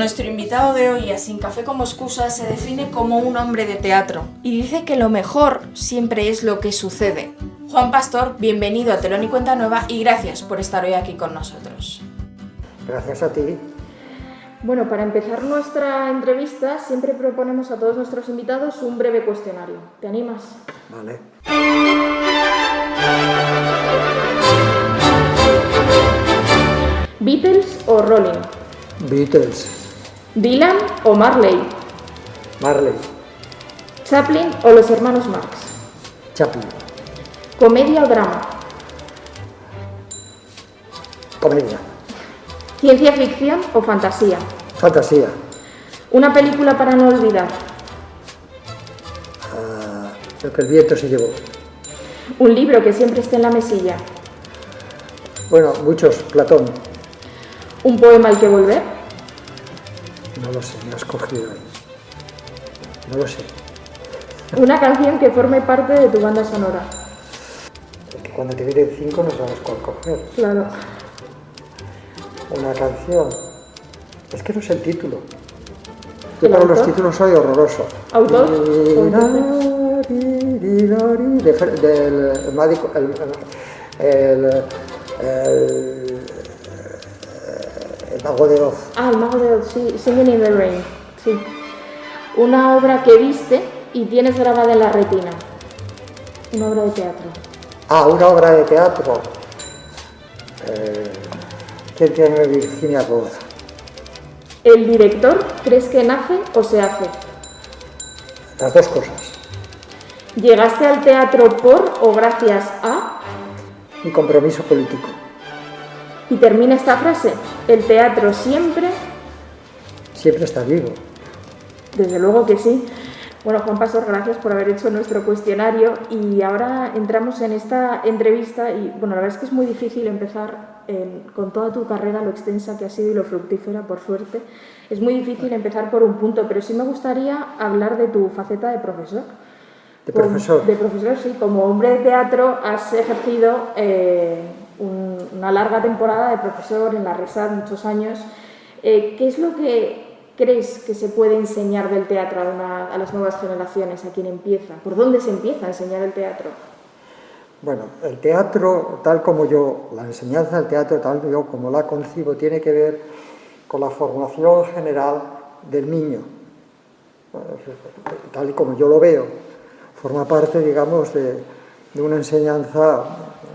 Nuestro invitado de hoy a Sin Café como Excusa se define como un hombre de teatro y dice que lo mejor siempre es lo que sucede. Juan Pastor, bienvenido a Telón y Cuenta Nueva y gracias por estar hoy aquí con nosotros. Gracias a ti. Bueno, para empezar nuestra entrevista siempre proponemos a todos nuestros invitados un breve cuestionario. ¿Te animas? Vale. ¿Beatles o Rolling? Beatles. ¿Dylan o Marley? Marley. ¿Chaplin o los hermanos Marx? Chaplin. ¿Comedia o drama? Comedia. ¿Ciencia ficción o fantasía? Fantasía. ¿Una película para no olvidar? Lo que el viento se llevó. ¿Un libro que siempre esté en la mesilla? Bueno, muchos. Platón. ¿Un poema al que volver? No lo sé, me has cogido ahí. No lo sé. ¿Una canción que forme parte de tu banda sonora? Porque cuando te vienen 5 no sabes cuál coger. Claro. Una canción. Es que no sé el título. ¿El Yo para los autor? títulos soy horroroso. ¿Autor? Del médico. El mago de Oz. Ah, El Mago de Oz, sí, Singing in the Rain, sí. Una obra que viste y tienes grabada en la retina. Una obra de teatro. Una obra de teatro. ¿Quién tiene Virginia Woolf? ¿El director crees que nace o se hace? Las dos cosas. ¿Llegaste al teatro por o gracias a? Mi compromiso político. Y termina esta frase. El teatro siempre... Siempre está vivo. Desde luego que sí. Bueno, Juan Pastor, gracias por haber hecho nuestro cuestionario y ahora entramos en esta entrevista y, bueno, la verdad es que es muy difícil empezar con toda tu carrera, lo extensa que ha sido y lo fructífera, por suerte. Es muy difícil empezar por un punto, pero sí me gustaría hablar de tu faceta de profesor. ¿De profesor? De profesor, sí. Como hombre de teatro has ejercido una larga temporada de profesor en la RESAD, muchos años. ¿Qué es lo que crees que se puede enseñar del teatro a las nuevas generaciones, a quien empieza? ¿Por dónde se empieza a enseñar el teatro? Bueno, el teatro, tal como yo, la enseñanza del teatro, tal yo como la concibo, tiene que ver con la formación general del niño. Tal y como yo lo veo, forma parte, digamos, de una enseñanza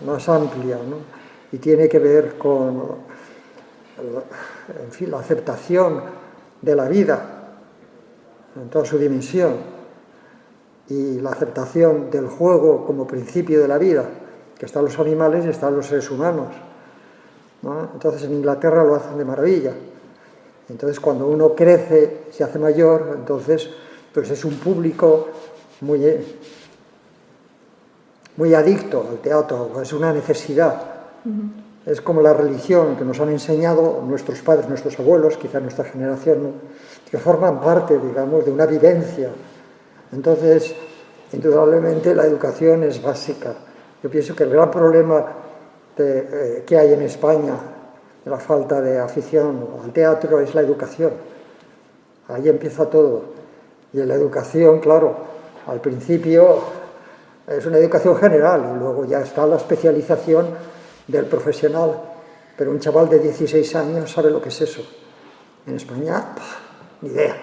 más amplia, ¿no? Y tiene que ver con, en fin, la aceptación de la vida en toda su dimensión y la aceptación del juego como principio de la vida, que están los animales y están los seres humanos, ¿no? Entonces en Inglaterra lo hacen de maravilla. Entonces cuando uno crece, se hace mayor, entonces pues es un público muy adicto al teatro, es una necesidad. Es como la religión que nos han enseñado nuestros padres, nuestros abuelos, quizá nuestra generación, ¿no? Que forman parte, digamos, de una vivencia. Entonces, indudablemente la educación es básica. Yo pienso que el gran problema que hay en España, de la falta de afición al teatro, es la educación. Ahí empieza todo. Y en la educación, claro, al principio es una educación general y luego ya está la especialización del profesional, pero un chaval de 16 años sabe lo que es eso. En España, ni idea,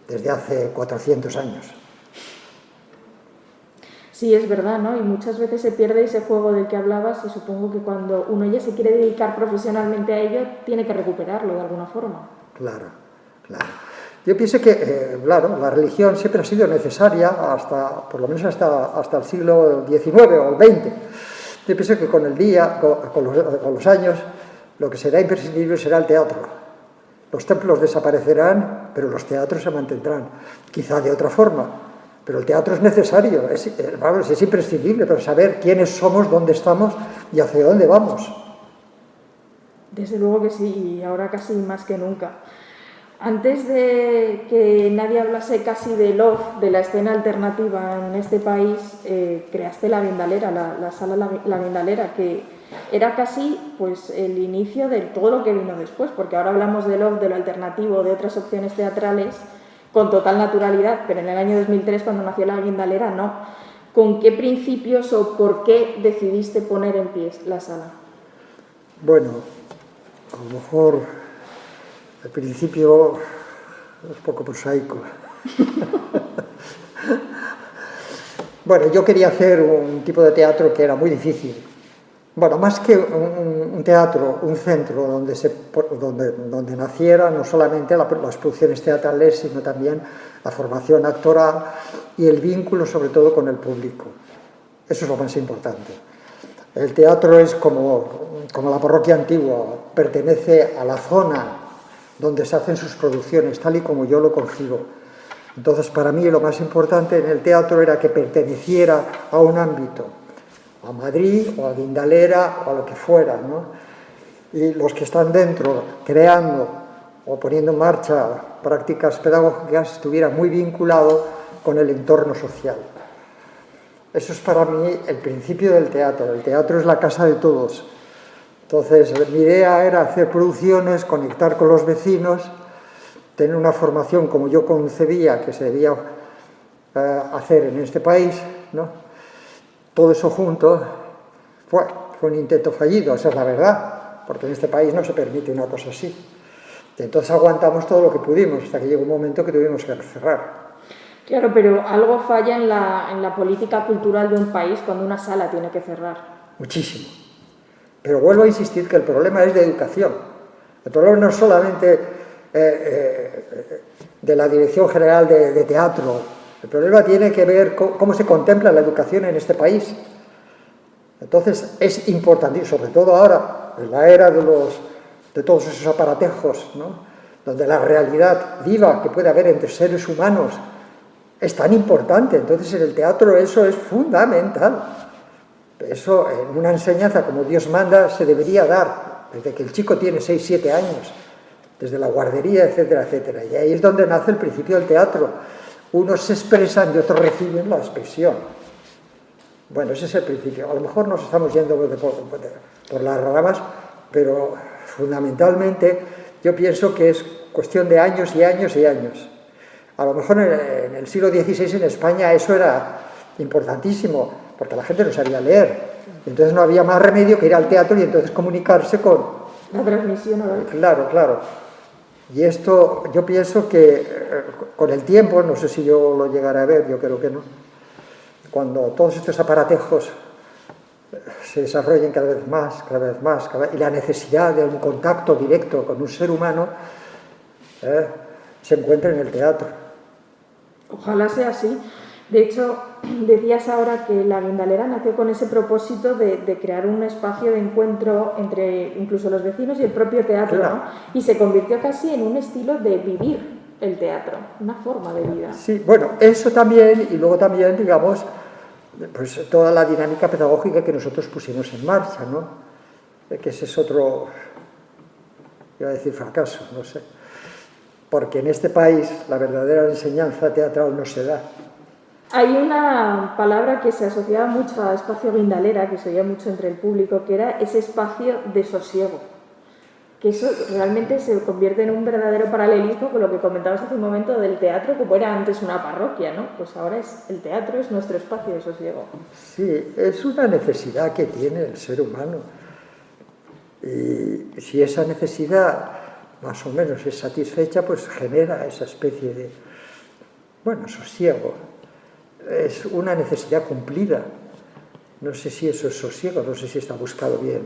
desde hace 400 años. Sí, es verdad, ¿no? Y muchas veces se pierde ese juego del que hablabas y supongo que cuando uno ya se quiere dedicar profesionalmente a ello, tiene que recuperarlo de alguna forma. Claro, claro. Yo pienso que, claro, la religión siempre ha sido necesaria hasta, por lo menos hasta el siglo XIX o el XX. Yo pienso que con el día, con los años, lo que será imprescindible será el teatro. Los templos desaparecerán, pero los teatros se mantendrán, quizá de otra forma. Pero el teatro es necesario, es imprescindible para saber quiénes somos, dónde estamos y hacia dónde vamos. Desde luego que sí, y ahora casi más que nunca. Antes de que nadie hablase casi de Love, de la escena alternativa en este país, creaste La Vendalera, la sala La Vendalera, que era casi pues el inicio de todo lo que vino después, porque ahora hablamos del off, de lo alternativo, de otras opciones teatrales con total naturalidad, pero en el año 2003, cuando nació La Guindalera, no. ¿Con qué principios o por qué decidiste poner en pie la sala? Bueno, a lo mejor al principio es poco prosaico. Bueno, yo quería hacer un tipo de teatro que era muy difícil. Bueno, más que un teatro, un centro donde naciera no solamente las producciones teatrales, sino también la formación actoral y el vínculo sobre todo con el público. Eso es lo más importante. El teatro es como la parroquia antigua, pertenece a la zona donde se hacen sus producciones, tal y como yo lo concibo. Entonces, para mí lo más importante en el teatro era que perteneciera a un ámbito, a Madrid o a Guindalera o a lo que fuera, ¿no? Y los que están dentro creando o poniendo en marcha prácticas pedagógicas estuvieran muy vinculados con el entorno social. Eso es para mí el principio del teatro. El teatro es la casa de todos. Entonces, mi idea era hacer producciones, conectar con los vecinos, tener una formación como yo concebía que se debía hacer en este país, ¿no? Todo eso junto fue un intento fallido, esa es la verdad, porque en este país no se permite una cosa así. Entonces aguantamos todo lo que pudimos, hasta que llegó un momento que tuvimos que cerrar. Claro, pero algo falla en la política cultural de un país cuando una sala tiene que cerrar. Muchísimo. Pero vuelvo a insistir que el problema es de educación. El problema no es solamente de la Dirección General de Teatro. El problema tiene que ver con cómo se contempla la educación en este país. Entonces es importante, sobre todo ahora, en la era de todos esos aparatejos, ¿no? Donde la realidad viva que puede haber entre seres humanos es tan importante. Entonces en el teatro eso es fundamental. Eso en una enseñanza como Dios manda se debería dar desde que el chico tiene 6, 7 años, desde la guardería, etcétera, etcétera. Y ahí es donde nace el principio del teatro. Unos se expresan y otros reciben la expresión. Bueno, ese es el principio. A lo mejor nos estamos yendo por las ramas, pero fundamentalmente yo pienso que es cuestión de años y años y años. A lo mejor en el siglo XVI en España eso era importantísimo, porque la gente no sabía leer. Entonces no había más remedio que ir al teatro y entonces comunicarse con... La transmisión oral. Claro, claro. Y esto yo pienso que con el tiempo, no sé si yo lo llegaré a ver, yo creo que no, cuando todos estos aparatejos se desarrollen cada vez más, y la necesidad de un contacto directo con un ser humano se encuentra en el teatro. Ojalá sea así. De hecho, decías ahora que La Guindalera nació con ese propósito de crear un espacio de encuentro entre incluso los vecinos y el propio teatro, claro, ¿no? Y se convirtió casi en un estilo de vivir el teatro, una forma de vida. Sí, bueno, eso también, y luego también, digamos, pues toda la dinámica pedagógica que nosotros pusimos en marcha, ¿no? Que ese es otro, iba a decir fracaso, no sé, porque en este país la verdadera enseñanza teatral no se da. Hay una palabra que se asociaba mucho a espacio guindalera, que se oía mucho entre el público, que era ese espacio de sosiego. Que eso realmente se convierte en un verdadero paralelismo con lo que comentabas hace un momento del teatro, como era antes una parroquia, ¿no? Pues ahora el teatro es nuestro espacio de sosiego. Sí, es una necesidad que tiene el ser humano. Y si esa necesidad más o menos es satisfecha, pues genera esa especie de, bueno, sosiego. Es una necesidad cumplida. No sé si eso es sosiego, no sé si está buscado bien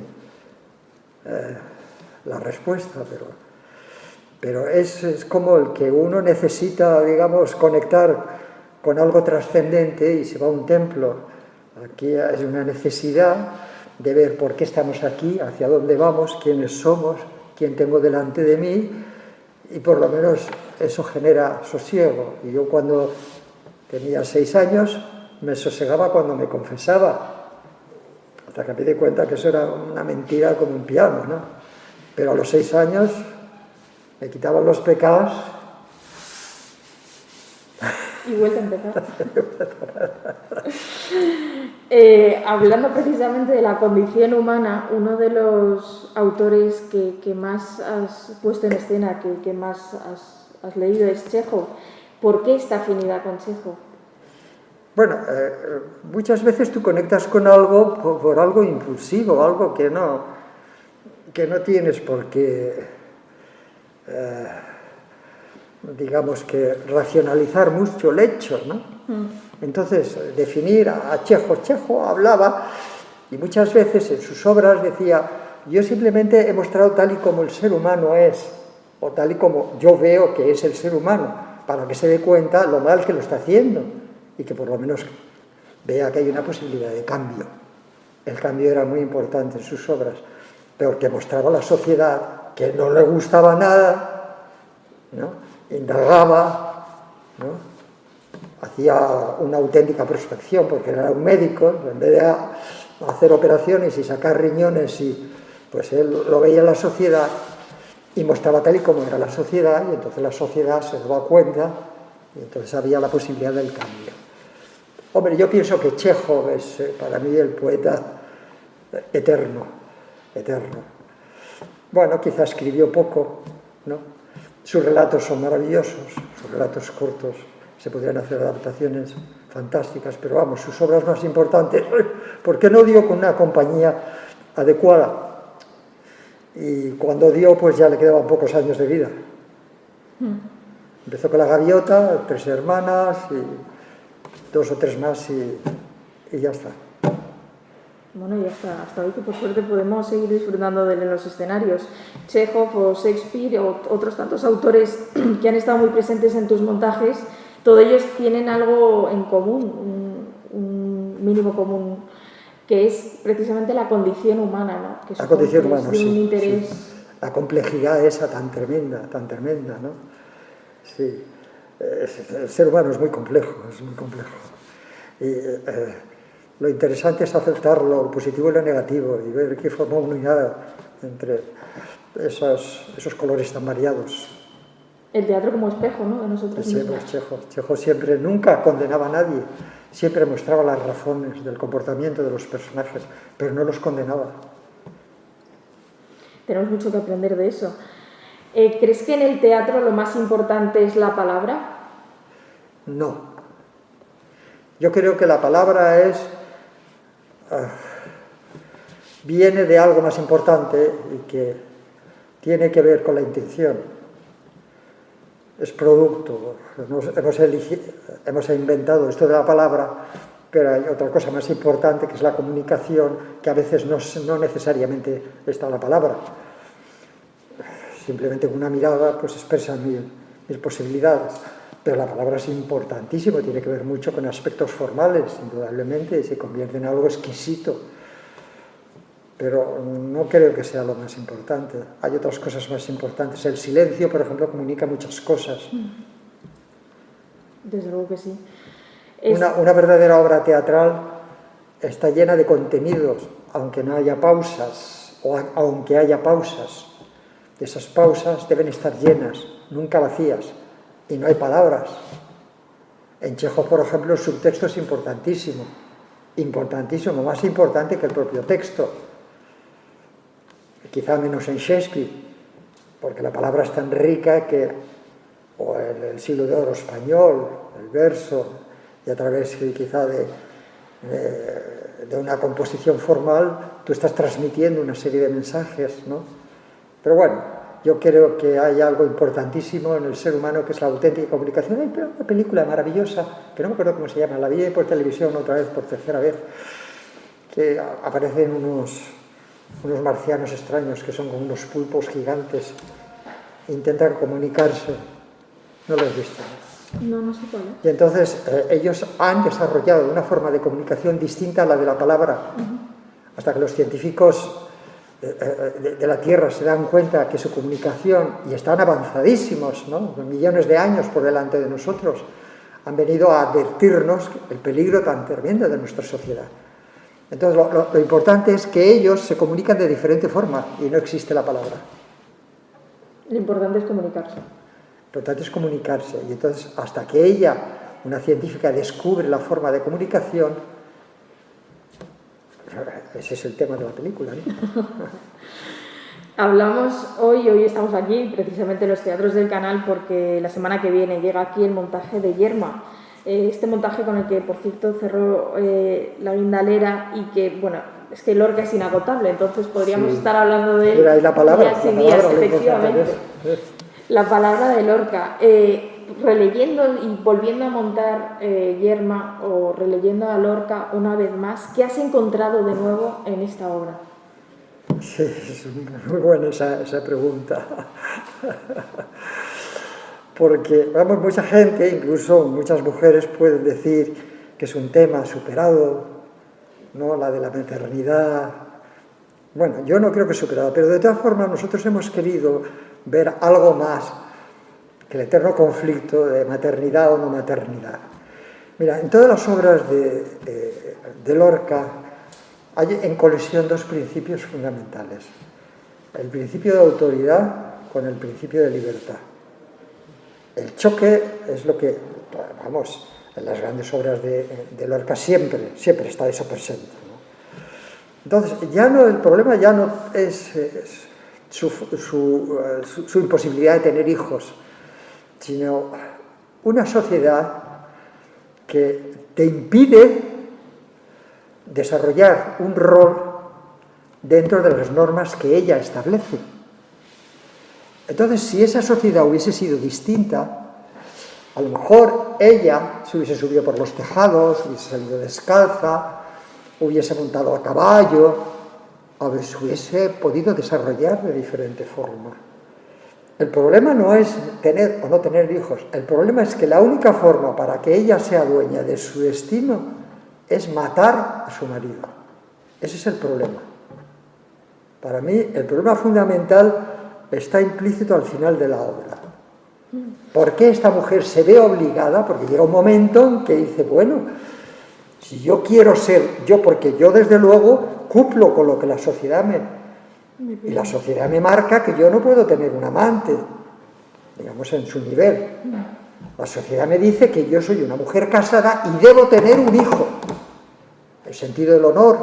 la respuesta, pero es como el que uno necesita, digamos, conectar con algo trascendente y se va a un templo. Aquí hay una necesidad de ver por qué estamos aquí, hacia dónde vamos, quiénes somos, quién tengo delante de mí, y por lo menos eso genera sosiego. Y yo cuando tenía 6 años me sosegaba cuando me confesaba, hasta que me di cuenta que eso era una mentira como un piano, ¿no? Pero a los 6 años me quitaban los pecados Y vuelta a empezar. Hablando precisamente de la condición humana, uno de los autores que más has puesto en escena, que más has leído es Chejov. ¿Por qué esta afinidad con Chejov? Bueno, muchas veces tú conectas con algo por algo impulsivo, algo que no tienes por qué, digamos que racionalizar mucho el hecho, ¿no? Entonces, definir a Chejov hablaba, y muchas veces en sus obras decía, yo simplemente he mostrado tal y como el ser humano es, o tal y como yo veo que es el ser humano, para que se dé cuenta lo mal que lo está haciendo, y que por lo menos vea que hay una posibilidad de cambio. El cambio era muy importante en sus obras, pero que mostraba a la sociedad que no le gustaba nada, ¿no? Indagaba, ¿no? Hacía una auténtica prospección, porque era un médico, en vez de hacer operaciones y sacar riñones, pues él lo veía en la sociedad y mostraba tal y como era la sociedad, y entonces la sociedad se daba cuenta, y entonces había la posibilidad del cambio. Hombre, yo pienso que Chejov es para mí el poeta eterno. Bueno, quizá escribió poco, ¿no? Sus relatos son maravillosos, sus relatos cortos, se podrían hacer adaptaciones fantásticas, pero vamos, sus obras más importantes, ¿por qué no dio con una compañía adecuada? Y cuando dio, pues ya le quedaban pocos años de vida. Empezó con La Gaviota, 3 hermanas, y 2 o 3 más, y ya está. Bueno, y hasta hoy que por suerte podemos seguir disfrutando de él en los escenarios. Chejov o Shakespeare o otros tantos autores que han estado muy presentes en tus montajes, todos ellos tienen algo en común, un mínimo común, que es precisamente la condición humana, ¿no? Que la condición humana, sí. Un interés... Sí. La complejidad esa tan tremenda, ¿no? Sí. El ser humano es muy complejo, Y lo interesante es aceptar lo positivo y lo negativo y ver que forma unidad entre esos colores tan variados. El teatro como espejo, ¿no? De nosotros mismos. Chejov siempre, nunca condenaba a nadie, siempre mostraba las razones del comportamiento de los personajes, pero no los condenaba. Tenemos mucho que aprender de eso. ¿Crees que en el teatro lo más importante es la palabra? No. Yo creo que la palabra viene de algo más importante y que tiene que ver con la intención. Es producto. Hemos inventado esto de la palabra, pero hay otra cosa más importante que es la comunicación, que a veces no necesariamente está la palabra. Simplemente con una mirada pues expresa mil posibilidades. Pero la palabra es importantísima, tiene que ver mucho con aspectos formales, indudablemente, y se convierte en algo exquisito. Pero no creo que sea lo más importante. Hay otras cosas más importantes. El silencio, por ejemplo, comunica muchas cosas. Desde luego que sí. Una verdadera obra teatral está llena de contenidos, aunque no haya pausas, o aunque haya pausas. Esas pausas deben estar llenas, nunca vacías. Y no hay palabras. En Chejov, por ejemplo, el subtexto es importantísimo, más importante que el propio texto. Quizá menos en Shakespeare, porque la palabra es tan rica que, o el siglo de oro español, el verso, y a través quizá de una composición formal, tú estás transmitiendo una serie de mensajes, ¿no? Pero bueno, yo creo que hay algo importantísimo en el ser humano que es la auténtica comunicación. Hay una película maravillosa, que no me acuerdo cómo se llama, la vi por televisión otra vez, por tercera vez, que aparecen unos marcianos extraños que son como unos pulpos gigantes, intentan comunicarse. ¿No lo has visto? No sé cuál es. Y entonces ellos han desarrollado una forma de comunicación distinta a la de la palabra, hasta que los científicos de la Tierra se dan cuenta que su comunicación, y están avanzadísimos, ¿no? Millones de años por delante de nosotros, han venido a advertirnos el peligro tan tremendo de nuestra sociedad. Entonces lo importante es que ellos se comunican de diferente forma y no existe la palabra. Lo importante es comunicarse. Lo importante es comunicarse, y entonces hasta que ella una científica descubre la forma de comunicación. Ese es el tema de la película, ¿no? Hablamos hoy estamos aquí precisamente en los teatros del canal porque la semana que viene llega aquí el montaje de Yerma. Este montaje con el que, por cierto, cerró La Guindalera y que, bueno, es que Lorca es inagotable, entonces podríamos estar hablando de él la palabra, días y días, efectivamente. La palabra de Lorca. Releyendo y volviendo a montar Yerma o releyendo a Lorca una vez más, ¿qué has encontrado de nuevo en esta obra? Sí, es muy buena esa pregunta. Porque, vamos, mucha gente, incluso muchas mujeres, pueden decir que es un tema superado, ¿no? La de la maternidad. Bueno, yo no creo que superado, pero de todas formas nosotros hemos querido ver algo más que el eterno conflicto de maternidad o no maternidad. Mira, en todas las obras de Lorca hay en colisión dos principios fundamentales. El principio de autoridad con el principio de libertad. El choque es lo que, vamos, en las grandes obras de Lorca siempre está eso presente, ¿no? Entonces, el problema ya no es su imposibilidad de tener hijos, sino una sociedad que te impide desarrollar un rol dentro de las normas que ella establece. Entonces, si esa sociedad hubiese sido distinta, a lo mejor ella se hubiese subido por los tejados, hubiese salido descalza, hubiese montado a caballo, se hubiese podido desarrollar de diferente forma. El problema no es tener o no tener hijos, el problema es que la única forma para que ella sea dueña de su destino es matar a su marido. Ese es el problema. Para mí, el problema fundamental está implícito al final de la obra. ¿Por qué esta mujer se ve obligada? Porque llega un momento en que dice, bueno, si yo quiero ser yo, porque yo desde luego cumplo con lo que la sociedad y la sociedad me marca que yo no puedo tener un amante, digamos, en su nivel. La sociedad me dice que yo soy una mujer casada y debo tener un hijo. El sentido del honor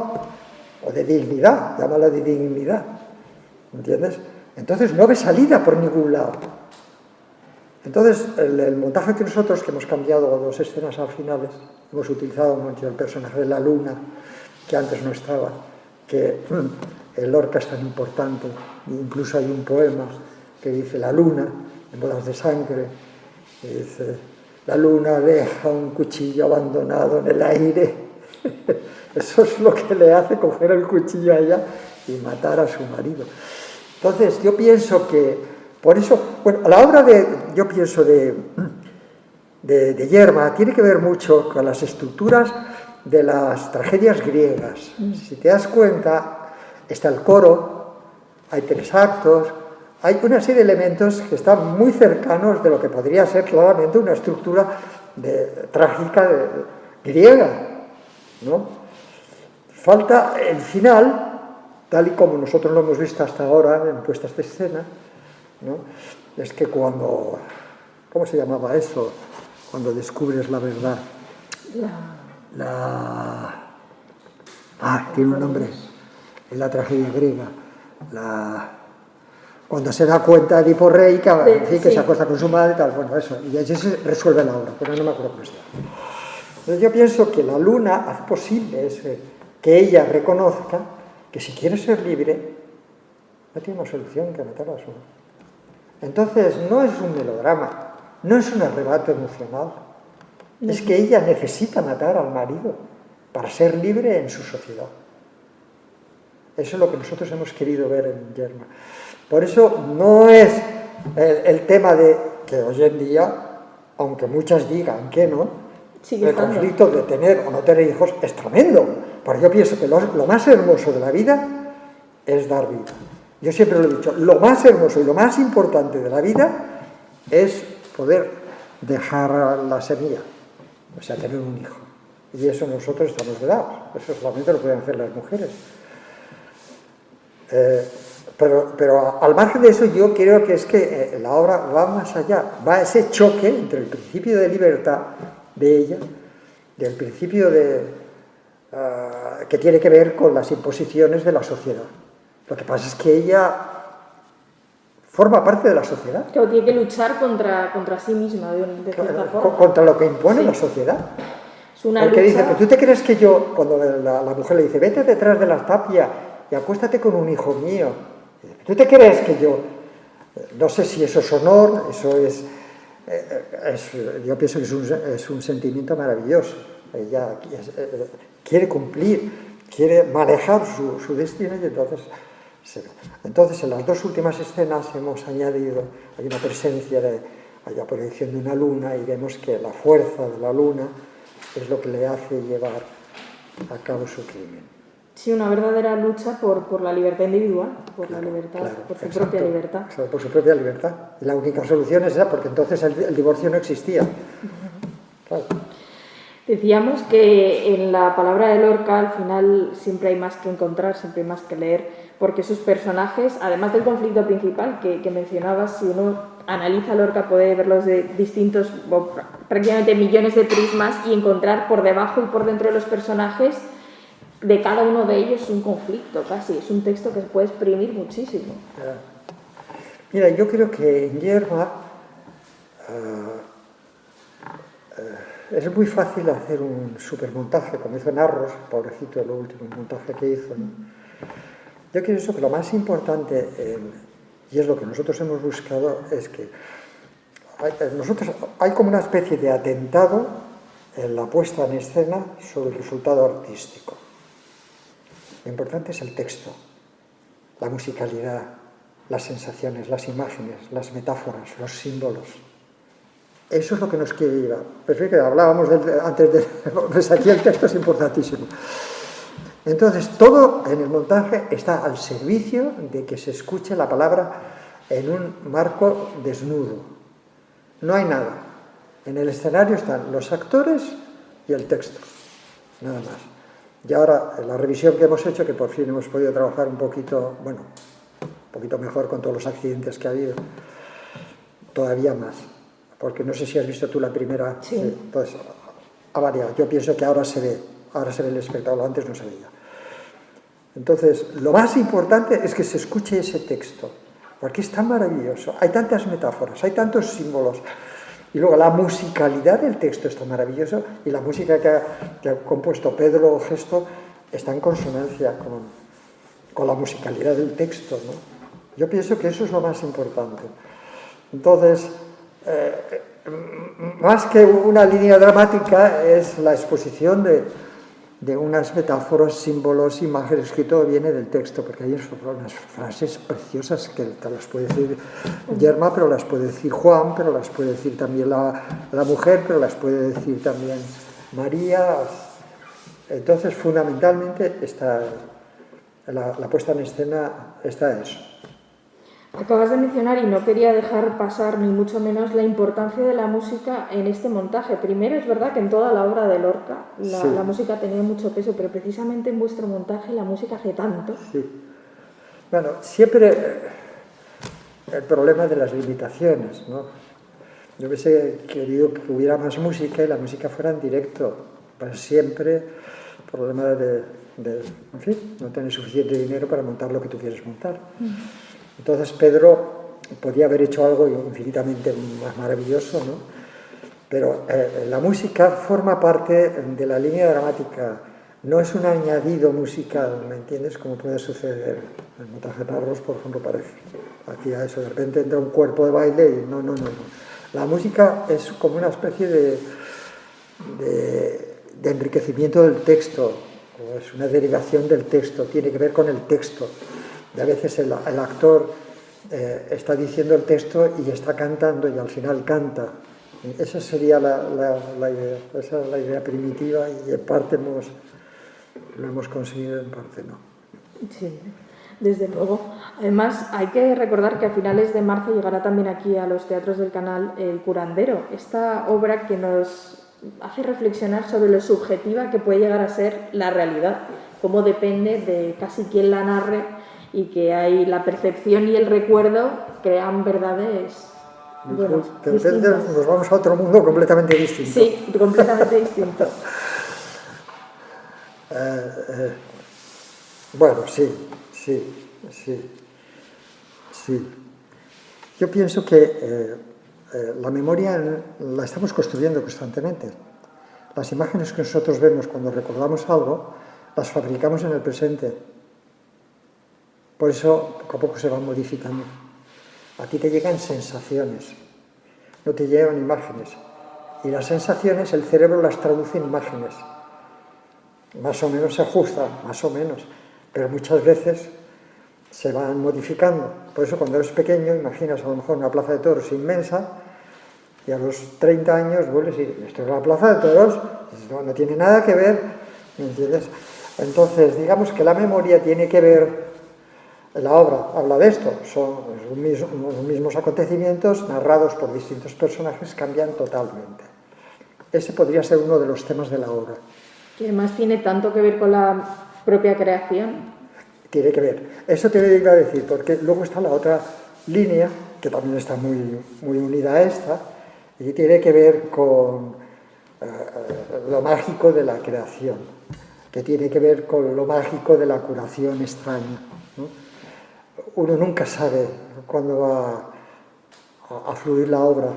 o de dignidad, llámala de dignidad, ¿entiendes? Entonces no ve salida por ningún lado. Entonces el montaje que nosotros, que hemos cambiado dos escenas al final, hemos utilizado mucho el personaje de la luna, que antes no estaba, que el Lorca es tan importante, incluso hay un poema que dice la luna, en bodas de sangre, que dice, la luna deja un cuchillo abandonado en el aire. Eso es lo que le hace coger el cuchillo a ella y matar a su marido. Entonces yo pienso que, por eso, bueno, la obra yo pienso de Yerma tiene que ver mucho con las estructuras de las tragedias griegas. Si te das cuenta, está el coro, hay 3 actos, hay una serie de elementos que están muy cercanos de lo que podría ser claramente una estructura trágica griega, ¿no? Falta el final, tal y como nosotros lo hemos visto hasta ahora en puestas de escena, ¿no? Es que cuando, ¿cómo se llamaba eso? Cuando descubres la verdad. Tiene un nombre. En la tragedia griega. Cuando se da cuenta de Edipo Rey que se acuesta con su madre y tal, bueno, eso. Y allí se resuelve la obra, pero no me acuerdo cómo se llama. Entonces yo pienso que la luna hace posible que ella reconozca que si quiere ser libre, no tiene más solución que matar a su madre. Entonces no es un melodrama, no es un arrebato emocional, es que ella necesita matar al marido para ser libre en su sociedad. Eso es lo que nosotros hemos querido ver en Yerma. Por eso no es el tema de que hoy en día, aunque muchas digan que no, el conflicto de tener o no tener hijos es tremendo. Porque yo pienso que lo más hermoso de la vida es dar vida. Yo siempre lo he dicho, lo más hermoso y lo más importante de la vida es poder dejar la semilla, o sea, tener un hijo. Y eso nosotros estamos vedados, eso solamente lo pueden hacer las mujeres. Pero al margen de eso, yo creo que es que la obra va más allá, va a ese choque entre el principio de libertad de ella, del principio que tiene que ver con las imposiciones de la sociedad. Lo que pasa es que ella forma parte de la sociedad. Claro, tiene que luchar contra sí misma, de cierta forma. Contra lo que impone la sociedad. Es una Porque lucha... dice, pero tú te crees que yo, cuando la mujer le dice, vete detrás de la tapia y acuéstate con un hijo mío, ¿tú te crees que yo? No sé si eso es honor, eso es yo pienso que es un sentimiento maravilloso. Ella quiere cumplir, quiere manejar su destino y entonces en las dos últimas escenas hemos añadido, hay una presencia hay la proyección de una luna y vemos que la fuerza de la luna es lo que le hace llevar a cabo su crimen. Sí, una verdadera lucha por la libertad individual, por la libertad, claro, por su propia libertad. Exacto, por su propia libertad. Y la única solución es esa, porque entonces el divorcio no existía. Claro. Decíamos que en la palabra de Lorca al final siempre hay más que encontrar, siempre hay más que leer, porque sus personajes, además del conflicto principal que mencionabas, si uno analiza a Lorca puede verlos de distintos, prácticamente millones de prismas y encontrar por debajo y por dentro de los personajes de cada uno de ellos un conflicto casi, es un texto que se puede exprimir muchísimo. Mira, yo creo que en Yerma es muy fácil hacer un supermontaje, como hizo Narros, pobrecito, el último montaje que hizo, ¿no? Yo pienso que lo más importante, y es lo que nosotros hemos buscado, es que hay como una especie de atentado en la puesta en escena sobre el resultado artístico. Lo importante es el texto, la musicalidad, las sensaciones, las imágenes, las metáforas, los símbolos. Eso es lo que nos quiere llevar. Perfecto, que hablábamos antes de... Pues aquí el texto es importantísimo. Entonces, todo en el montaje está al servicio de que se escuche la palabra en un marco desnudo. No hay nada. En el escenario están los actores y el texto. Nada más. Y ahora, en la revisión que hemos hecho, que por fin hemos podido trabajar un poquito, bueno, un poquito mejor con todos los accidentes que ha habido, todavía más. Porque no sé si has visto tú la primera. Sí. Pues ha variado. Yo pienso que ahora se ve el espectáculo, antes no se veía. Entonces, lo más importante es que se escuche ese texto, porque es tan maravilloso. Hay tantas metáforas, hay tantos símbolos. Y luego la musicalidad del texto está maravillosa y la música que ha compuesto Pedro Gesto está en consonancia con la musicalidad del texto, ¿no? Yo pienso que eso es lo más importante. Entonces, más que una línea dramática es la exposición de unas metáforas, símbolos, imágenes, que todo viene del texto, porque hay unas frases preciosas que te las puede decir Yerma, pero las puede decir Juan, pero las puede decir también la mujer, pero las puede decir también María. Entonces, fundamentalmente, la puesta en escena está eso. Acabas de mencionar, y no quería dejar pasar ni mucho menos, la importancia de la música en este montaje. Primero, es verdad que en toda la obra de Lorca la música tenía mucho peso, pero precisamente en vuestro montaje la música hace tanto. Sí. Bueno, siempre el problema de las limitaciones, ¿no? Yo hubiese querido que hubiera más música y la música fuera en directo, para siempre el problema de en fin, no tener suficiente dinero para montar lo que tú quieres montar. Entonces Pedro podía haber hecho algo infinitamente más maravilloso, ¿no? Pero la música forma parte de la línea dramática, no es un añadido musical, ¿me entiendes? Como puede suceder en el montaje de Narros, por ejemplo, parece. Aquí a eso, de repente entra un cuerpo de baile y no. La música es como una especie de enriquecimiento del texto, o es una derivación del texto, tiene que ver con el texto. Y a veces el actor está diciendo el texto y está cantando y al final canta. Esa sería la idea, esa es la idea primitiva y en parte lo hemos conseguido, en parte no. Sí, desde luego. Además, hay que recordar que a finales de marzo llegará también aquí a los teatros del canal El Curandero, esta obra que nos hace reflexionar sobre lo subjetiva que puede llegar a ser la realidad, cómo depende de casi quién la narre, y que hay la percepción y el recuerdo crean verdades Bueno, de repente nos vamos a otro mundo completamente distinto. Sí, completamente distinto. Bueno, sí. Yo pienso que la memoria la estamos construyendo constantemente. Las imágenes que nosotros vemos cuando recordamos algo, las fabricamos en el presente. Por eso, poco a poco se van modificando. A ti te llegan sensaciones, no te llegan imágenes. Y las sensaciones, el cerebro las traduce en imágenes. Más o menos se ajustan, más o menos. Pero muchas veces se van modificando. Por eso cuando eres pequeño, imaginas a lo mejor una plaza de toros inmensa y a los 30 años vuelves y dices, esto es la plaza de toros, no tiene nada que ver, ¿me entiendes? Entonces, digamos que la memoria tiene que ver, la obra habla de esto, son los mismos acontecimientos narrados por distintos personajes, cambian totalmente. Ese podría ser uno de los temas de la obra. Que además tiene tanto que ver con la propia creación. Tiene que ver. Eso te iba a decir, porque luego está la otra línea, que también está muy unida a esta, y tiene que ver con lo mágico de la creación, que tiene que ver con lo mágico de la curación extraña, ¿no? Uno nunca sabe cuándo va a fluir la obra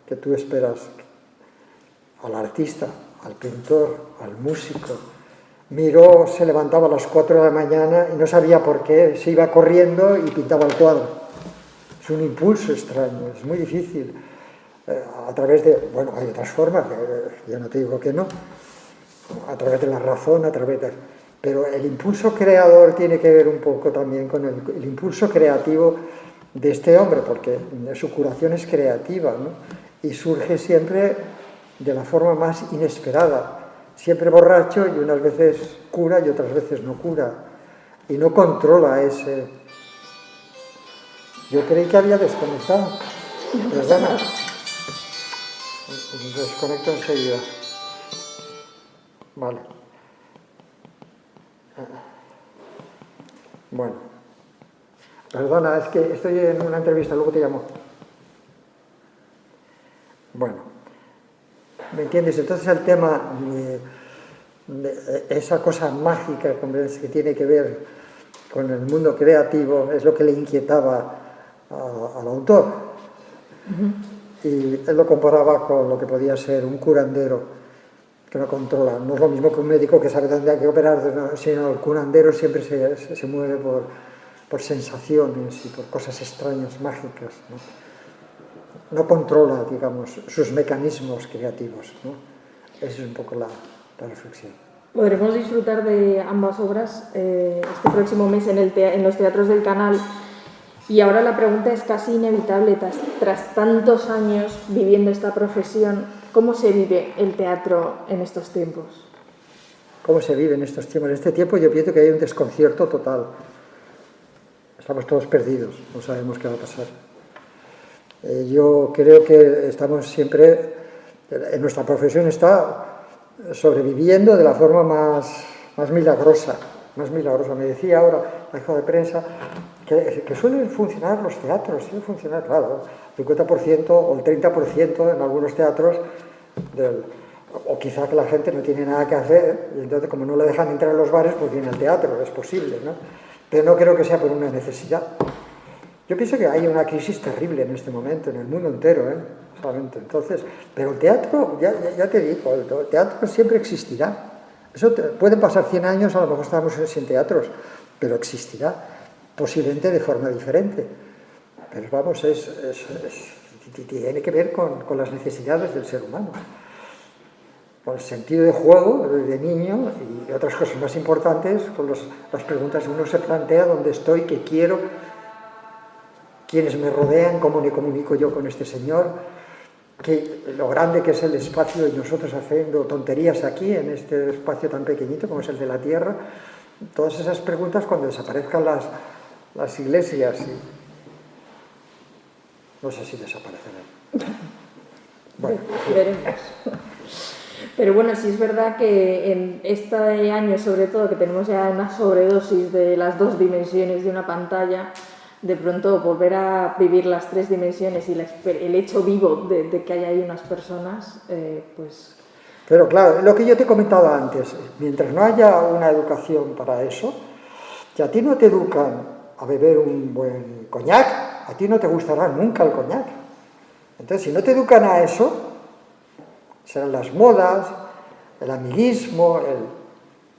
que tú esperas. Al artista, al pintor, al músico. Miró, se levantaba a las 4 de la mañana y no sabía por qué, se iba corriendo y pintaba el cuadro. Es un impulso extraño, es muy difícil. A través de, bueno, hay otras formas, yo no te digo que no, a través de la razón, a través de... Pero el impulso creador tiene que ver un poco también con el impulso creativo de este hombre, porque su curación es creativa, ¿no? Y surge siempre de la forma más inesperada. Siempre borracho y unas veces cura y otras veces no cura. Y no controla ese... Yo creí que había desconectado. Perdona. Desconecto enseguida. Vale. Bueno. Perdona, es que estoy en una entrevista, luego te llamo. Bueno. ¿Me entiendes? Entonces el tema de esa cosa mágica que tiene que ver con el mundo creativo es lo que le inquietaba al autor. Y él lo comparaba con lo que podía ser un curandero que no controla. No es lo mismo que un médico que sabe dónde hay que operar, sino el curandero siempre se mueve por sensaciones y por cosas extrañas, mágicas, ¿no? No controla, digamos, sus mecanismos creativos, ¿no? Esa es un poco la reflexión. Podremos disfrutar de ambas obras este próximo mes en los teatros del Canal. Y ahora la pregunta es casi inevitable, tras tantos años viviendo esta profesión, ¿cómo se vive el teatro en estos tiempos? ¿Cómo se vive en estos tiempos? En este tiempo yo pienso que hay un desconcierto total. Estamos todos perdidos, no sabemos qué va a pasar. Yo creo que estamos siempre, en nuestra profesión está sobreviviendo de la forma más milagrosa, más milagrosa. Me decía ahora la jefa de prensa que suelen funcionar los teatros, suelen funcionar, claro, el 50% o el 30% en algunos teatros, o quizá que la gente no tiene nada que hacer, y entonces como no le dejan entrar en los bares, pues viene al teatro, es posible, ¿no? Pero no creo que sea por una necesidad. Yo pienso que hay una crisis terrible en este momento, en el mundo entero, solamente. Entonces, pero el teatro, ya te digo, el teatro siempre existirá. Pueden pasar 100 años, a lo mejor estamos sin teatros, pero existirá, posiblemente de forma diferente. Pero vamos, tiene que ver con las necesidades del ser humano. Con el sentido de juego, de niño, y otras cosas más importantes, con las preguntas que uno se plantea, dónde estoy, qué quiero, quiénes me rodean, cómo me comunico yo con este señor, lo grande que es el espacio y nosotros haciendo tonterías aquí, en este espacio tan pequeñito como es el de la Tierra. Todas esas preguntas, cuando desaparezcan las iglesias, no sé si desaparecerán. Bueno, veremos. Pero bueno, sí es verdad que en este año, sobre todo, que tenemos ya una sobredosis de las dos dimensiones de una pantalla, de pronto volver a vivir las tres dimensiones y el hecho vivo de que hay ahí unas personas, pues... Pero claro, lo que yo te he comentado antes, mientras no haya una educación para eso, que a ti no te educan a beber un buen coñac, a ti no te gustará nunca el coñac. Entonces, si no te educan a eso, serán las modas, el amiguismo,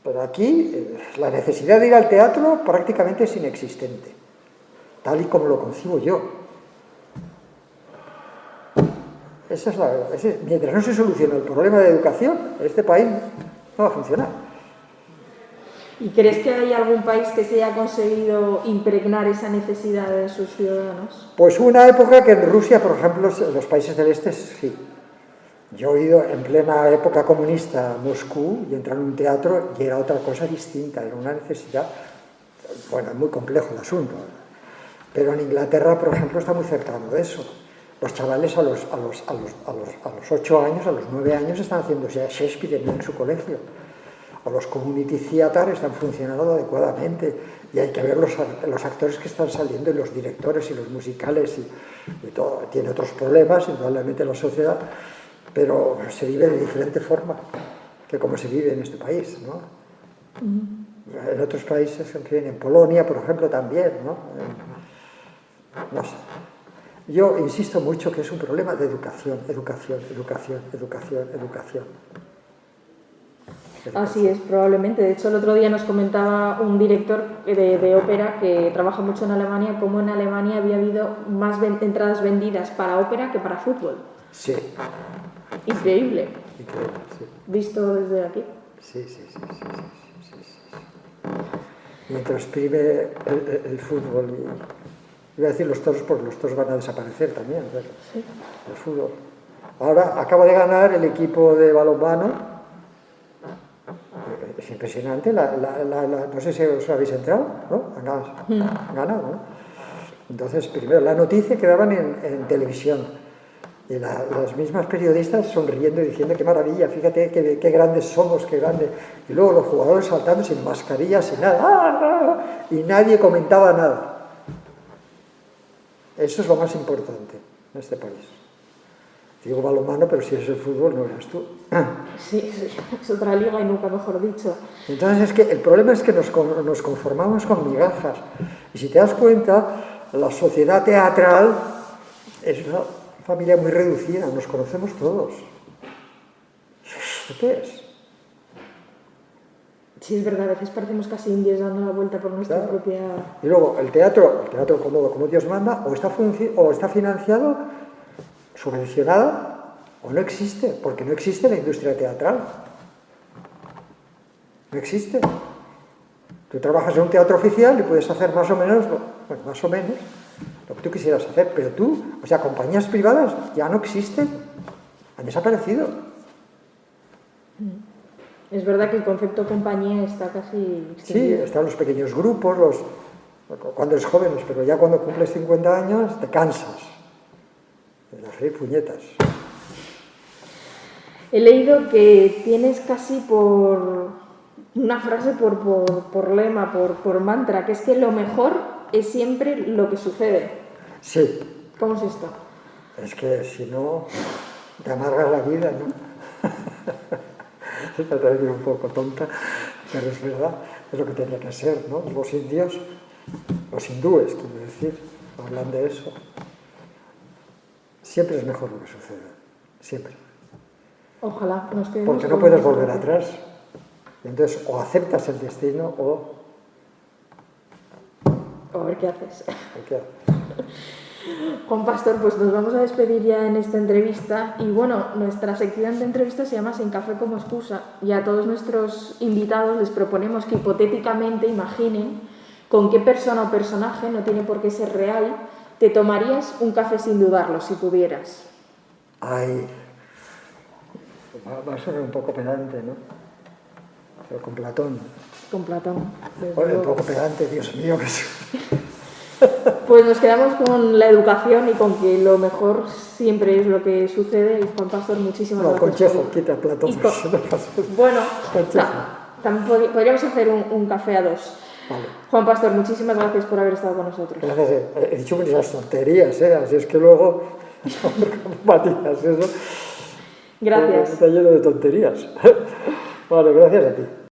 pero aquí la necesidad de ir al teatro prácticamente es inexistente, tal y como lo concibo yo. Esa es la verdad. Mientras no se solucione el problema de educación, este país no va a funcionar. ¿Y crees que hay algún país que se haya conseguido impregnar esa necesidad de sus ciudadanos? Pues hubo una época que en Rusia, por ejemplo, los países del este, sí. Yo he ido en plena época comunista a Moscú y entré en un teatro y era otra cosa distinta, era una necesidad, bueno, muy complejo el asunto. Pero en Inglaterra, por ejemplo, está muy cercano de eso. Los chavales a los 8 años, a los 9 años, están haciendo Shakespeare en su colegio. O los community theater están funcionando adecuadamente. Y hay que ver los actores que están saliendo, y los directores y los musicales y todo. Tiene otros problemas, indudablemente, la sociedad, pero se vive de diferente forma que como se vive en este país, ¿no? En otros países, en Polonia, por ejemplo, también, ¿no? No sé. Yo insisto mucho que es un problema de educación. Así es, probablemente. De hecho, el otro día nos comentaba un director de ópera que trabaja mucho en Alemania, cómo en Alemania había habido más entradas vendidas para ópera que para fútbol. Sí. Increíble. Increíble, sí. Visto desde aquí. Sí. Mientras prive el fútbol iba a decir los toros, porque los toros van a desaparecer también, ¿verdad? Sí. El fútbol. Ahora acaba de ganar el equipo de balonmano. Es impresionante, no sé si os habéis enterado, ¿no? Han ganado, ¿no? Entonces, primero, la noticia que daban en televisión, y las mismas periodistas sonriendo y diciendo qué maravilla, fíjate qué grandes somos, qué grandes. Y luego los jugadores saltando sin mascarilla, sin nada, y nadie comentaba nada. Eso es lo más importante en este país. Digo balonmano, pero si es el fútbol, no eres tú. Sí, es otra liga y nunca mejor dicho. Entonces, es que el problema es que nos conformamos con migajas. Y si te das cuenta, la sociedad teatral es una familia muy reducida, nos conocemos todos. ¿Esto qué es? Sí, es verdad, a veces parecemos casi indios dando la vuelta por nuestra propia... Y luego, el teatro como Dios manda, o está financiado, subvencionado, o no existe, porque no existe la industria teatral. No existe. Tú trabajas en un teatro oficial y puedes hacer más o menos lo que tú quisieras hacer, pero compañías privadas ya no existen, han desaparecido. Es verdad que el concepto compañía está casi extinguido. Sí, están los pequeños grupos, cuando eres joven, pero ya cuando cumples 50 años te cansas de hacer puñetas. He leído que tienes casi por una frase, por lema, por mantra, que es que lo mejor es siempre lo que sucede. Sí. ¿Cómo es esto? Es que si no, te amargas la vida, ¿no? Es un poco tonta, pero es verdad, es lo que tenía que ser, ¿no? Los indios, los hindúes, quiero decir, hablan de eso. Siempre es mejor lo que sucede, siempre. Ojalá nos quedemos. Porque no puedes volver atrás. Entonces, o aceptas el destino o a ver qué haces. ¿Qué haces? Juan Pastor, pues nos vamos a despedir ya en esta entrevista y bueno, nuestra sección de entrevistas se llama Sin café como excusa y a todos nuestros invitados les proponemos que hipotéticamente imaginen con qué persona o personaje, no tiene por qué ser real, te tomarías un café sin dudarlo, si pudieras. Ay, va a sonar un poco pedante, ¿no? Pero con Platón. Con Platón. Bueno, un poco pedante, Dios mío, que es... Pues nos quedamos con la educación y con que lo mejor siempre es lo que sucede. Y Juan Pastor, muchísimas gracias. No, con Chejo, quita Platón. Bueno, también podríamos hacer un café a dos. Vale. Juan Pastor, muchísimas gracias por haber estado con nosotros. Gracias. He dicho muchas tonterías, así es que luego, Matías, eso Gracias. está lleno de tonterías. Vale, gracias a ti.